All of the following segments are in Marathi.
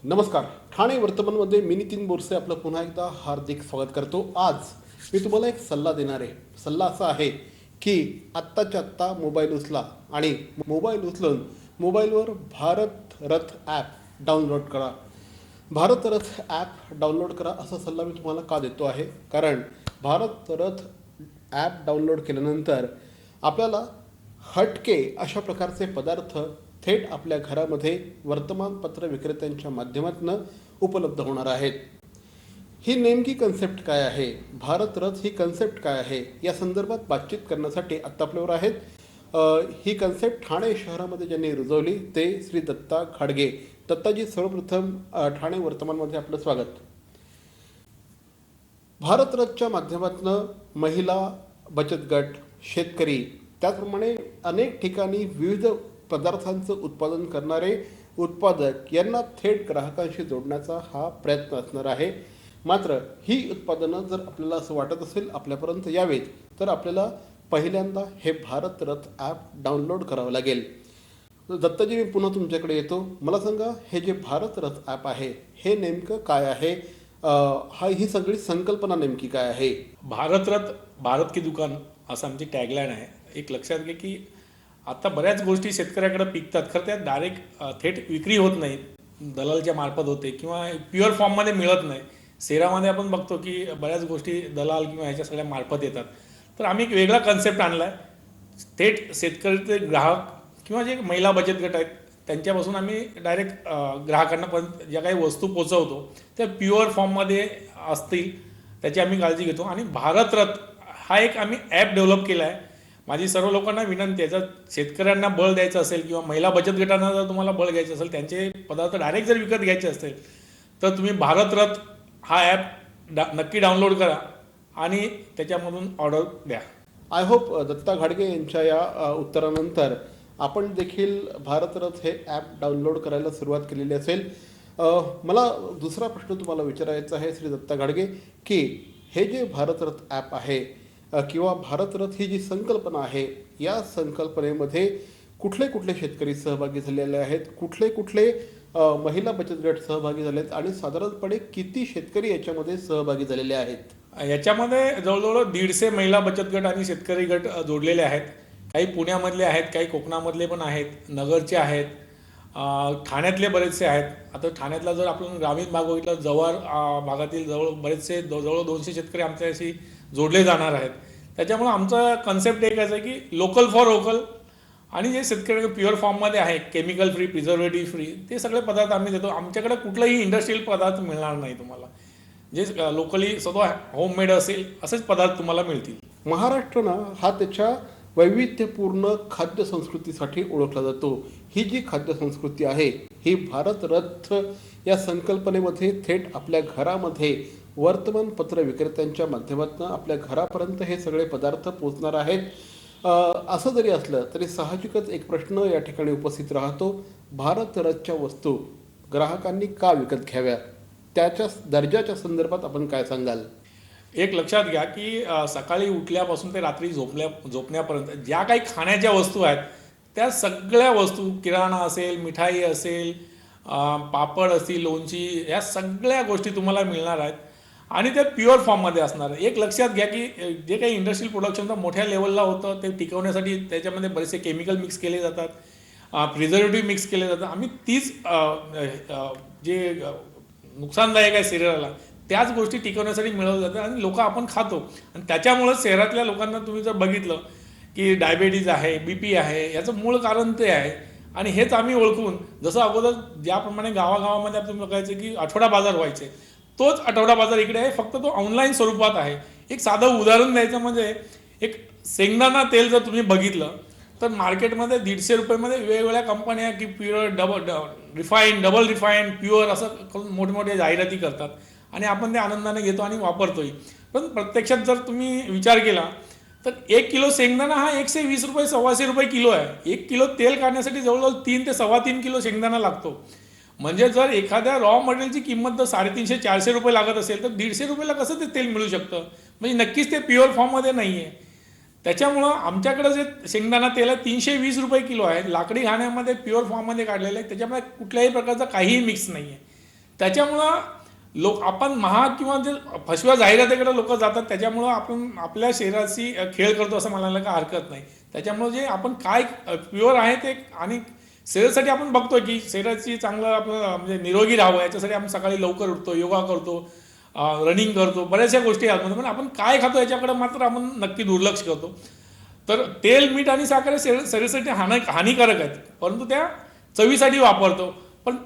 नमस्कार. ठाणे वर्तमानमध्ये मी नितीन बोरसे आपलं पुन्हा एकदा हार्दिक स्वागत करतो. आज मी तुम्हाला एक सल्ला देणार आहे. सल्ला असा आहे की आत्ताच्या आत्ता मोबाईल उचला आणि मोबाईल उचलून मोबाईलवर भारत रथ ॲप डाउनलोड करा. भारत रथ ॲप डाउनलोड करा असा सल्ला मी तुम्हाला का देतो आहे, कारण भारत रथ ॲप डाउनलोड केल्यानंतर आपल्याला हटके अशा प्रकारचे पदार्थ थेट आपल्या घरामध्ये वर्तमानपत्र विक्रेत्यांच्या माध्यमातून उपलब्ध होणार आहेत. ही नेमकी कन्सेप्ट काय आहे, भारत रथ ही कन्सेप्ट काय आहे, या संदर्भात बातचीत करण्यासाठी आत्ता आपल्यावर आहेत. ही कन्सेप्ट ठाणे शहरामध्ये ज्यांनी रुजवली ते श्री दत्ता घाडगे. दत्ताजी, सर्वप्रथम ठाणे वर्तमानमध्ये आपलं स्वागत. भारत रथच्या माध्यमातून महिला बचत गट, शेतकरी, त्याचप्रमाणे अनेक ठिकाणी विविध पदार्थांचं उत्पादन करणारे उत्पादक यांना थेट ग्राहकांशी जोडण्याचा हा प्रयत्न असणार आहे. मात्र ही उत्पादनं जर आपल्याला असं वाटत असेल आपल्यापर्यंत यावेत, तर आपल्याला पहिल्यांदा हे भारत रथ ॲप डाउनलोड करावं लागेल. दत्ताजी, मी पुन्हा तुमच्याकडे येतो. मला सांगा, हे जे भारत रथ ॲप आहे हे नेमकं काय आहे? ही सगळी संकल्पना नेमकी काय आहे? भारत रथ भारत की दुकान असं आमची टॅगलाईन आहे. एक लक्षात घ्या की आता बऱ्याच गोष्टी शेतकऱ्याकडे पिकतात, खरं त्या डायरेक्ट थेट विक्री होत नाही, दलालच्या मार्फत होते किंवा प्युअर फॉर्ममध्ये मिळत नाही. शहरामध्ये आपण बघतो की बऱ्याच गोष्टी दलाल किंवा ह्याच्या सगळ्या मार्फत येतात. तर आम्ही एक वेगळा कन्सेप्ट आणला आहे. थेट शेतकरी ग्राहक किंवा जे महिला बचत गट आहेत त्यांच्यापासून आम्ही डायरेक्ट ग्राहकांना पण ज्या काही वस्तू पोचवतो त्या प्युअर फॉर्ममध्ये असतील त्याची आम्ही काळजी घेतो. आणि भारत रथ हा एक आम्ही ॲप डेव्हलप केला आहे. माझी सर्व लोकांना विनंती आहे, जर शेतकऱ्यांना बळ द्यायचं असेल किंवा महिला बचत गटांना जर तुम्हाला बळ घ्यायचं असेल, त्यांचे पदार्थ डायरेक्ट जर विकत घ्यायचे असतील तर तुम्ही भारत रथ हा ॲप नक्की डाउनलोड करा आणि त्याच्यामधून ऑर्डर द्या. आय होप दत्ता घाडगे यांच्या या उत्तरानंतर आपण देखील भारत रथ हे ॲप डाउनलोड करायला सुरुवात केलेली असेल. मला दुसरा प्रश्न तुम्हाला विचारायचा आहे श्री दत्ता घाडगे, की हे जे भारत रथ ॲप आहे किंवा भारत रथ ही जी संकल्पना आहे, या संकल्पनेमध्ये कुठले कुठले शेतकरी सहभागी झालेले आहेत, कुठले कुठले महिला बचत गट सहभागी झाले आहेत आणि साधारणपणे किती शेतकरी याच्यामध्ये सहभागी झालेले आहेत? याच्यामध्ये जवळजवळ 150 महिला बचत गट आणि शेतकरी गट जोडलेले आहेत. काही पुण्यामधले आहेत, काही कोकणामधले पण आहेत, नगरचे आहेत, ठाण्यातले बरेचसे आहेत. आता ठाण्यातला जर आपण ग्रामीण भाग बघितला, जव्हार भागातील जवळ 200 शेतकरी आमच्याशी जोडले जाणार आहेत. त्याच्यामुळे आमचा कन्सेप्ट एक आहे की लोकल फॉर वोकल, आणि जे शेतकरी प्युअर फॉर्ममध्ये आहे, केमिकल फ्री, प्रिझर्वेटिव्ह फ्री, ते सगळे पदार्थ आम्ही देतो. आमच्याकडे कुठलाही इंडस्ट्रियल पदार्थ मिळणार नाही तुम्हाला. जे लोकली स्वतः होममेड असेल असेच पदार्थ तुम्हाला मिळतील. महाराष्ट्रानं हा त्याच्या वैविध्यपूर्ण खाद्य संस्कृतीसाठी ओळखला जातो. ही जी खाद्य संस्कृती आहे ही भारत रथ या संकल्पनेमध्ये थेट आपल्या घरामध्ये वर्तमानपत्र विक्रेत्यांच्या माध्यमातून आपल्या घरापर्यंत हे सगळे पदार्थ पोचणार आहेत. असं जरी असलं तरी साहजिकच एक प्रश्न या ठिकाणी उपस्थित राहतो, भारत रथच्या वस्तू ग्राहकांनी का विकत घ्याव्या? त्याच्या दर्जाच्या संदर्भात आपण काय सांगाल? एक लक्षात घ्या की सकाळी उठल्यापासून ते रात्री झोपण्यापर्यंत ज्या काही खाण्याच्या वस्तू आहेत त्या सगळ्या वस्तू, किराणा असेल, मिठाई असेल, पापड असतील, लोणची, या सगळ्या गोष्टी तुम्हाला मिळणार आहेत आणि त्या प्युअर फॉर्ममध्ये असणार आहे. एक लक्षात घ्या की जे काही इंडस्ट्रियल प्रोडक्शन मोठ्या लेवलला होतं ते टिकवण्यासाठी त्याच्यामध्ये बरेचसे केमिकल मिक्स केले जातात, प्रिझर्वेटिव्ह मिक्स केले जातात. आम्ही तीच जे नुकसानदायक आहे शरीराला त्याच गोष्टी टिकवण्यासाठी मिळवल्या जातात आणि लोक आपण खातो. आणि त्याच्यामुळेच शहरातल्या लोकांना तुम्ही जर बघितलं की डायबेटीज आहे, BP आहे, याचं मूळ कारण ते आहे. आणि हेच आम्ही ओळखून, जसं अगोदर ज्याप्रमाणे गावागावामध्ये आपण बघायचं की आठवडा बाजार व्हायचे, तोच आठवडा बाजार इकडे आहे, फक्त तो ऑनलाईन स्वरूपात आहे. एक साधं उदाहरण द्यायचं म्हणजे, एक शेंगदाणा तेल जर तुम्ही बघितलं तर मार्केटमध्ये 150 रुपयामध्ये वेगवेगळ्या कंपन्या की प्युअर, डबल रिफाईंड, प्युअर असं करून मोठमोठ्या जाहिराती करतात आणि आपण ते आनंदाने घेतो आणि वापरतोय. पण प्रत्यक्षात जर तुम्ही विचार केला तर 1 किलो शेंगदाणा हा 120 रुपये, 125 रुपये किलो आहे. 1 किलो तेल काढण्यासाठी जवळजवळ 3 ते 3.25 किलो शेंगदाणा लागतो. म्हणजे जर एखाद्या रॉ मटेरियलची किंमत जर 350-400 रुपये लागत असेल तर 150 रुपयाला कसं ते तेल मिळू शकतं? म्हणजे नक्कीच ते प्युअर फॉर्ममध्ये नाही आहे. त्याच्यामुळं आमच्याकडे जे शेंगदाणा तेल आहे 320 रुपये किलो आहे, लाकडी घाण्यामध्ये प्युअर फॉर्ममध्ये काढलेलं आहे, त्याच्यामुळे कुठल्याही प्रकारचा काहीही मिक्स नाही आहे. त्याच्यामुळं आपण महाग किंवा जे फसव्या जाहिरातीकडे लोक जातात, त्याच्यामुळं आपण आपल्या शरीराशी खेळ करतो असं म्हणायला काय हरकत नाही. त्याच्यामुळं जे आपण काय प्युअर आहे ते, आणि शरीरासाठी आपण बघतो की शरीराची चांगलं आपलं म्हणजे निरोगी राहावं याच्यासाठी आपण सकाळी लवकर उठतो, योगा करतो, रनिंग करतो, बऱ्याचशा गोष्टी आहेत. पण आपण काय खातो याच्याकडे मात्र आपण नक्की दुर्लक्ष करतो. तर तेल, मीठ आणि साखर हे शरीरासाठी हानिकारक आहेत, परंतु त्या चवीसाठी वापरतो. पण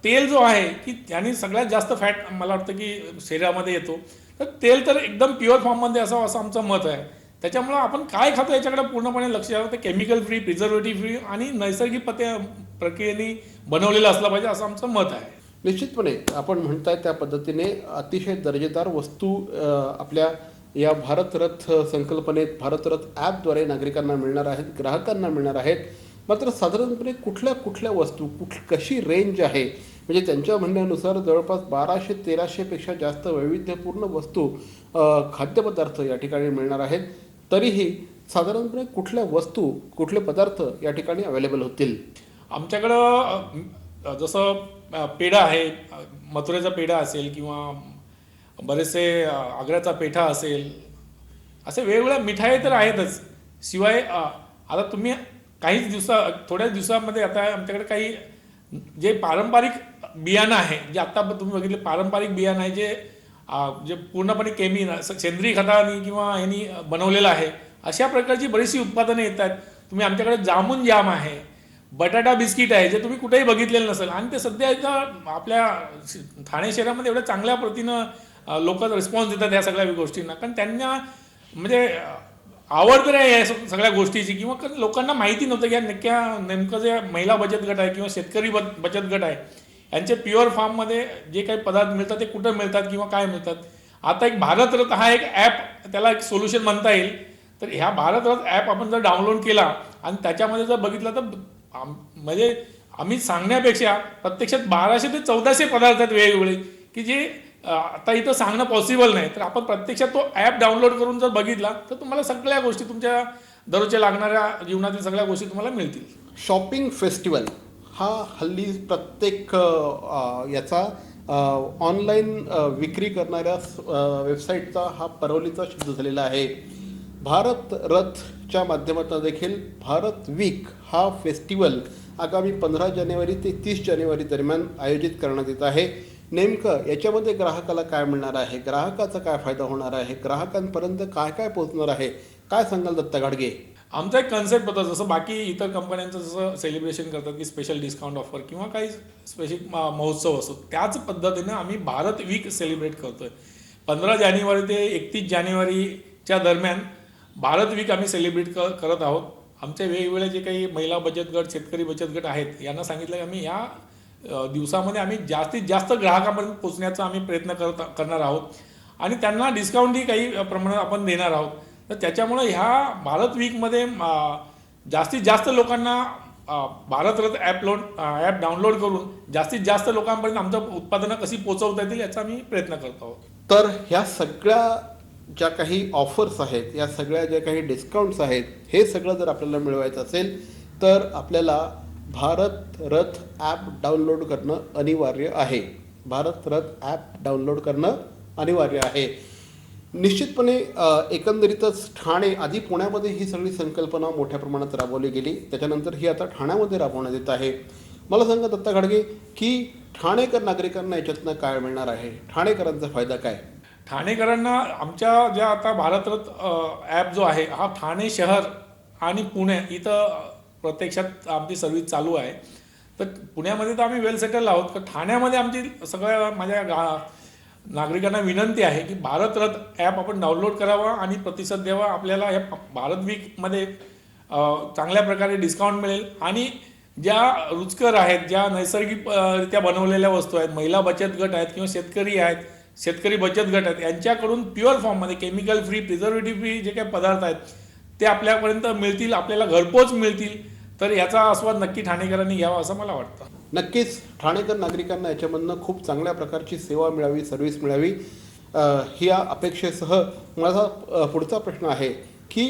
तेल जो आहे की त्याने सगळ्यात जास्त फॅट मला वाटतं की शरीरामध्ये येतो. तर तेल तर एकदम प्युअर फॉर्ममध्ये असावं असं आमचं मत आहे. त्याच्यामुळं आपण काय खातो याच्याकडे पूर्णपणे लक्ष द्यावं. ते केमिकल फ्री, प्रिझर्वेटिव्ह फ्री आणि नैसर्गिक प्रक्रियेने बनवलेलं असलं पाहिजे असं आमचं मत आहे. निश्चितपणे आपण म्हणताय त्या पद्धतीने अतिशय दर्जेदार वस्तू आपल्या या भारत रथ संकल्पनेत, भारत रथ ॲपद्वारे नागरिकांना मिळणार आहेत, ग्राहकांना मिळणार आहेत. मात्र साधारणपणे कुठल्या कुठल्या वस्तू, कशी रेंज आहे, म्हणजे त्यांच्या म्हणण्यानुसार जवळपास 1200-1300 पेक्षा जास्त वैविध्यपूर्ण वस्तू, खाद्यपदार्थ या ठिकाणी मिळणार आहेत. तरीही साधारणपणे कुठल्या वस्तू, कुठले पदार्थ या ठिकाणी अवेलेबल होतील? आमच्याकडं जसं पेढा आहे, मथुरेचा पेढा असेल किंवा बरेचसे आग्र्याचा पेठा असेल, असे वेगवेगळ्या मिठाई तर आहेतच. शिवाय आता तुम्ही थोड्याच दिवसामध्ये आता आमच्याकडे काही जे पारंपरिक बियाणं आहे, जे आत्ता तुम्ही बघितले पारंपरिक बियाणं आहे, जे पूर्णपणे सेंद्रिय खताने किंवा यांनी बनवलेलं आहे, अशा प्रकारची बरीचशी उत्पादनं येत आहेत. तुम्ही आमच्याकडे जामून जाम आहे, बटाटा बिस्किट आहे, जे तुम्ही कुठेही बघितलेलं नसेल, आणि ते सध्या इथं आपल्या ठाणे शहरामध्ये एवढ्या चांगल्या प्रतीनं लोक रिस्पॉन्स देतात या सगळ्या गोष्टींना. कारण त्यांना म्हणजे आवड तर आहे या सगळ्या गोष्टीची, किंवा लोकांना माहिती नव्हतं की नेमकं जे महिला बचत गट आहे किंवा शेतकरी बचत गट आहे, यांचे प्युअर फार्ममध्ये जे काही पदार्थ मिळतात ते कुठं मिळतात किंवा काय मिळतात. आता एक भारत रथ हा एक ॲप, त्याला एक सोल्युशन म्हणता येईल. तर ह्या भारत रथ ॲप आपण जर डाउनलोड केला आणि त्याच्यामध्ये जर बघितलं तर म्हणजे आम्ही सांगण्यापेक्षा प्रत्यक्षात 1200 ते 1400 पदार्थ आहेत वेगवेगळे, की जे आता इथं सांगणं पॉसिबल नाही. तर आपण प्रत्यक्षात तो ॲप डाउनलोड करून जर बघितला तर तुम्हाला सगळ्या गोष्टी, तुमच्या दररोजच्या लागणाऱ्या जीवनातील सगळ्या गोष्टी तुम्हाला मिळतील. शॉपिंग फेस्टिवल हा हल्ली प्रत्येक याचा ऑनलाईन विक्री करणाऱ्या वेबसाईटचा हा परवलीचा शब्द झालेला आहे. भारत रथच्या माध्यमातून देखील भारत वीक हा फेस्टिवल आगामी 15 जानेवारी ते 30 जानेवारी दरम्यान आयोजित करण्यात येत आहे. नेमकं याच्यामध्ये ग्राहकाला काय मिळणार आहे, ग्राहकाचा काय फायदा होणार आहे, ग्राहकांपर्यंत काय काय पोहोचणार आहे, काय सांगाल दत्ता गाडगे? आमचा एक कन्सेप्ट होता, जसं बाकी इतर कंपन्यांचं जसं सेलिब्रेशन करतात की स्पेशल डिस्काउंट ऑफर किंवा काही स्पेशल महोत्सव असतो, त्याच पद्धतीनं आम्ही भारत वीक सेलिब्रेट करतोय. 15 जानेवारी ते 31 जानेवारीच्या दरम्यान भारत वीक आम्ही सेलिब्रेट करत आहोत. आमचे वेगवेगळे जे काही महिला बचत गट, शेतकरी बचत गट आहेत, यांना सांगितलं की आम्ही या दिवसामध्ये आम्ही जास्तीत जास्त ग्राहकांपर्यंत पोहोचण्याचा आम्ही प्रयत्न करणार आहोत आणि त्यांना डिस्काउंटही काही प्रमाणात आपण देणार आहोत. तर त्याच्यामुळं ह्या भारत वीकमध्ये जास्तीत जास्त लोकांना भारत रथ ॲप डाउनलोड करून जास्तीत जास्त लोकांपर्यंत आमचं उत्पादनं कशी पोहोचवता येतील याचा आम्ही प्रयत्न करत आहोत. तर ह्या सगळ्या ज्या काही ऑफर्स आहेत, या सगळ्या ज्या काही डिस्काउंट्स आहेत, हे सगळं जर आपल्याला मिळवायचं असेल तर आपल्याला भारत रथ ॲप डाउनलोड करणं अनिवार्य आहे. भारत रथ ॲप डाउनलोड करणं अनिवार्य आहे. निश्चितपणे एकंदरीतच ठाणे, आधी पुण्यामध्ये ही सगळी संकल्पना मोठ्या प्रमाणात राबवली गेली, त्याच्यानंतर ही आता ठाण्यामध्ये राबवण्यात येत आहे. मला सांगा दत्ता गाडगे की ठाणेकर नागरिकांना याच्यातनं काय मिळणार आहे, ठाणेकरांचा फायदा काय? ठाणेकरांना आमच्या ज्या आता भारत रथ ॲप जो आहे हा ठाणे शहर आणि पुणे इथं प्रत्यक्षात आमची सर्व्हिस चालू आहे. तर पुण्यामध्ये तर आम्ही वेल सेटल आहोत, तर ठाण्यामध्ये आमची सगळ्या माझ्या नागरिकांना विनंती आहे की भारत रथ ॲप आपण डाउनलोड करावा आणि प्रतिसाद द्यावा. आपल्याला या भारत वीकमध्ये चांगल्या प्रकारे डिस्काउंट मिळेल आणि ज्या रुचकर आहेत, ज्या नैसर्गिकरित्या बनवलेल्या वस्तू आहेत, महिला बचत गट आहेत किंवा शेतकरी आहेत, शेतकरी बचत गट आहेत, यांच्याकडून प्युअर फॉर्ममध्ये केमिकल फ्री, प्रिझर्वेटिव्ह फ्री जे काही पदार्थ आहेत ते आपल्यापर्यंत मिळतील, आपल्याला घरपोच मिळतील. तर याचा आस्वाद नक्की ठाणेकरांनी घ्यावा असं मला वाटतं. नक्कीच ठाणेकर नागरिकांना याच्यामधनं खूप चांगल्या प्रकारची सेवा मिळावी, सर्व्हिस मिळावी, ही या अपेक्षेसह माझा पुढचा प्रश्न आहे की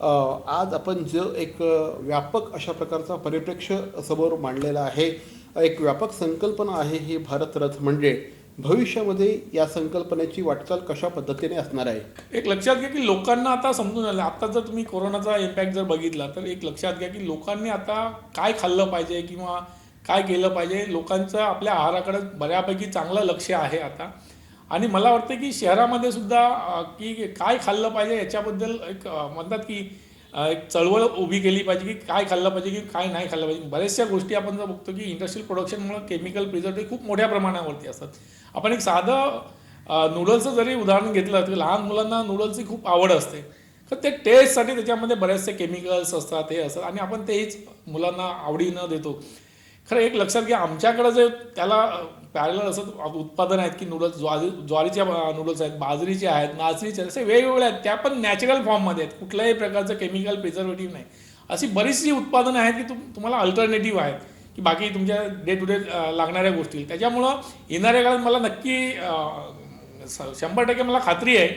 आज आपण जो एक व्यापक अशा प्रकारचा परिप्रेक्ष्य समोर मांडलेला आहे, एक व्यापक संकल्पना आहे ही भारत रथ म्हणजे. भविष्यामध्ये या संकल्पनेची वाटचाल कशा पद्धतीने असणार आहे? एक लक्षात घ्या की लोकांना आता समजून आलं. आता जर तुम्ही कोरोनाचा इम्पॅक्ट जर बघितला तर एक लक्षात घ्या की लोकांनी आता काय खाल्लं पाहिजे किंवा काय केलं पाहिजे, लोकांचं आपल्या आहाराकडे बऱ्यापैकी चांगलं लक्ष आहे आता. आणि मला वाटतं की शहरामध्ये सुद्धा की काय खाल्लं पाहिजे याच्याबद्दल एक म्हणतात की एक चळवळ उभी केली पाहिजे की काय खाल्लं पाहिजे की काय नाही खाल्लं पाहिजे. बऱ्याचशा गोष्टी आपण जर बघतो की इंडस्ट्रियल प्रोडक्शनमुळे केमिकल प्रिझर्वेटिव्ह खूप मोठ्या प्रमाणावरती असतात. आपण एक साधं नूडल्सचं जरी उदाहरण घेतलं तर लहान मुलांना नूडल्सची खूप आवड असते, तर ते टेस्टसाठी त्याच्यामध्ये बरेचसे केमिकल्स असतात हे असतात आणि आपण तेच मुलांना आवडीनं देतो. खरं एक लक्षात घ्या, आमच्याकडं जे त्याला पॅरलल असं उत्पादन आहेत की नूडल्स ज्वारीच्या नूडल्स आहेत, बाजरीचे आहेत, नाचणीचे आहेत, असे वेगवेगळे आहेत. त्या पण नॅचरल फॉर्ममध्ये आहेत, कुठल्याही प्रकारचं केमिकल प्रिझर्वेटिव्ह नाही. अशी बरीचशी उत्पादनं आहेत की तुम्हाला अल्टरनेटिव्ह आहेत की बाकी तुमच्या डे टू डे लागणाऱ्या गोष्टी. त्याच्यामुळं येणाऱ्या काळात मला नक्की 100% मला खात्री आहे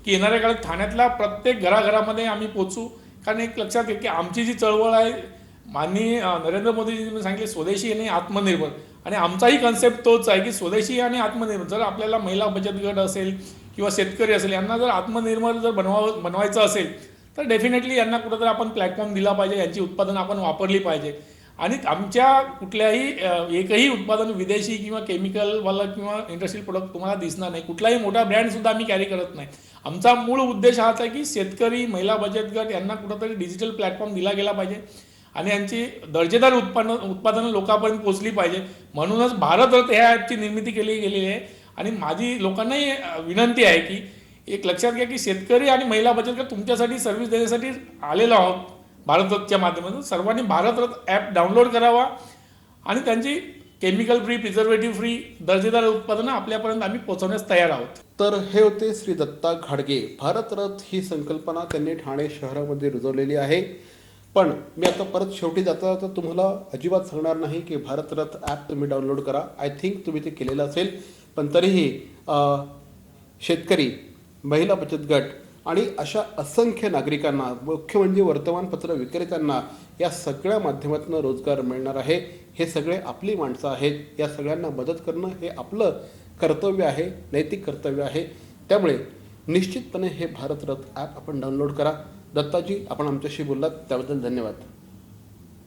की येणाऱ्या काळात ठाण्यातल्या प्रत्येक घराघरामध्ये आम्ही पोचू. कारण एक लक्षात घ्या की आमची जी चळवळ आहे, माननीय नरेंद्र मोदीजींनी सांगितले स्वदेशी आणि आत्मनिर्भर, आणि आमचाही कन्सेप्ट तोच आहे की स्वदेशी आणि आत्मनिर्भर. जर आपल्याला महिला बचत गट असेल किंवा शेतकरी असेल यांना जर आत्मनिर्भर जर बनवायचं असेल तर डेफिनेटली यांना कुठंतरी आपण प्लॅटफॉर्म दिला पाहिजे, यांची उत्पादनं आपण वापरली पाहिजे. आणि आमच्या कुठल्याही एकही उत्पादन विदेशी किंवा केमिकलवालं किंवा इंडस्ट्रियल प्रोडक्ट तुम्हाला दिसणार नाही. कुठलाही मोठा ब्रँडसुद्धा आम्ही कॅरी करत नाही. आमचा मूळ उद्देश हाच आहे की शेतकरी, महिला बचत गट यांना कुठंतरी डिजिटल प्लॅटफॉर्म दिला गेला पाहिजे आणि यांची दर्जेदार उत्पादनं लोकांपर्यंत पोहोचली पाहिजे. म्हणूनच भारत रथ ह्या ॲपची निर्मिती केली गेलेली आहे. आणि माझी लोकांनाही विनंती आहे की एक लक्षात घ्या की शेतकरी आणि महिला बचत गट तुमच्यासाठी सर्व्हिस देण्यासाठी आलेलो आहोत भारत रथच्या माध्यमातून. सर्वांनी भारत रथ ॲप डाउनलोड करावा आणि त्यांची केमिकल फ्री, प्रिझर्वेटिव्ह फ्री दर्जेदार उत्पादनं आपल्यापर्यंत आम्ही पोहोचवण्यास तयार आहोत. तर हे होते श्री दत्ता घाडगे. भारत रथ ही संकल्पना त्यांनी ठाणे शहरामध्ये रुजवलेली आहे. पण मी आता परत शेवटी जाता तर तुम्हाला अजिबात सांगणार नाही की भारत रथ ॲप तुम्ही डाउनलोड करा. आय थिंक तुम्ही ते केलेलं असेल. पण तरीही शेतकरी, महिला बचत गट आणि अशा असंख्य नागरिकांना, मुख्य म्हणजे वर्तमानपत्र विक्रेत्यांना या सगळ्या माध्यमातून रोजगार मिळणार आहे. हे सगळे आपली माणसं आहेत. या सगळ्यांना मदत करणं हे आपलं कर्तव्य आहे, नैतिक कर्तव्य आहे. त्यामुळे निश्चितपणे हे भारत रथ ॲप आपण डाउनलोड करा. दत्ताजी, आपण आमच्याशी बोललात त्याबद्दल धन्यवाद.